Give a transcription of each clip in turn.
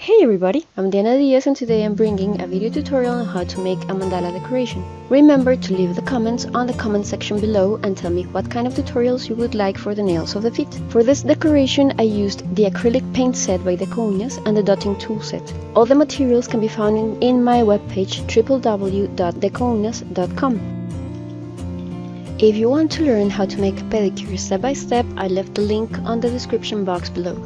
Hey everybody, I'm Diana Diaz and today I'm bringing a video tutorial on how to make a mandala decoration. Remember to leave the comments on the comment section below and tell me what kind of tutorials you would like for the nails of the feet. For this decoration I used the acrylic paint set by Deko Uñas and the dotting tool set. All the materials can be found in my webpage www.dekouñas.com. If you want to learn how to make a pedicure step by step, I left the link on the description box below.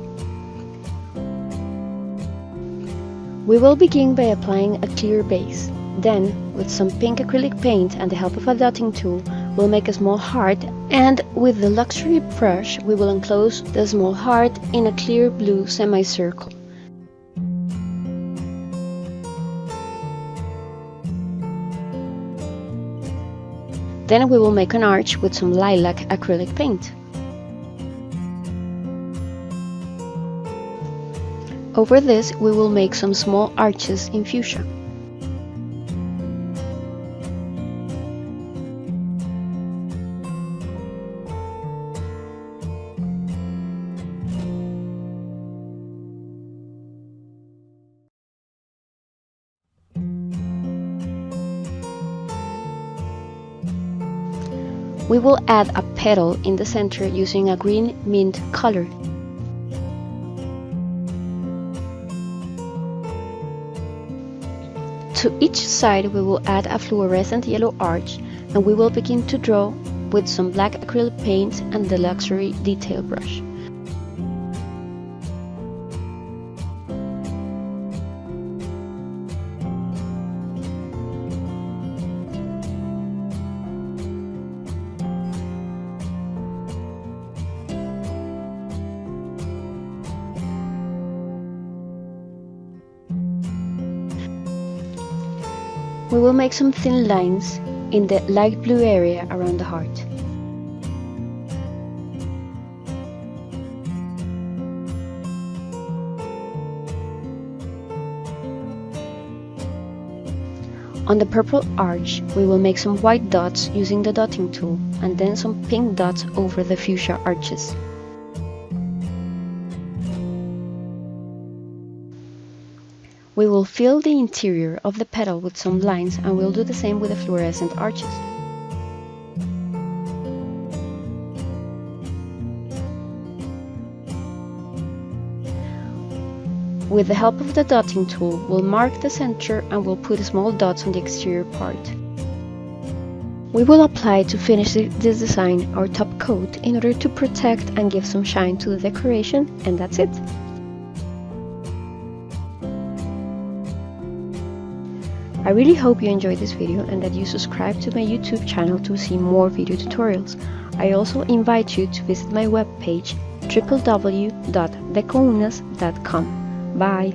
We will begin by applying a clear base. Then, with some pink acrylic paint and the help of a dotting tool, we'll make a small heart, and with the luxury brush we will enclose the small heart in a clear blue semicircle. Then we will make an arch with some lilac acrylic paint. Over this, we will make some small arches in fuchsia. We will add a petal in the center using a green mint color. To each side we will add a fluorescent yellow arch, and we will begin to draw with some black acrylic paint and the luxury detail brush. We will make some thin lines in the light blue area around the heart. On the purple arch, we will make some white dots using the dotting tool, and then some pink dots over the fuchsia arches. We will fill the interior of the petal with some lines, and we'll do the same with the fluorescent arches. With the help of the dotting tool, we'll mark the center and we'll put small dots on the exterior part. We will apply to finish this design our top coat in order to protect and give some shine to the decoration, and that's it. I really hope you enjoyed this video and that you subscribe to my YouTube channel to see more video tutorials. I also invite you to visit my webpage www.dekouñas.com. Bye!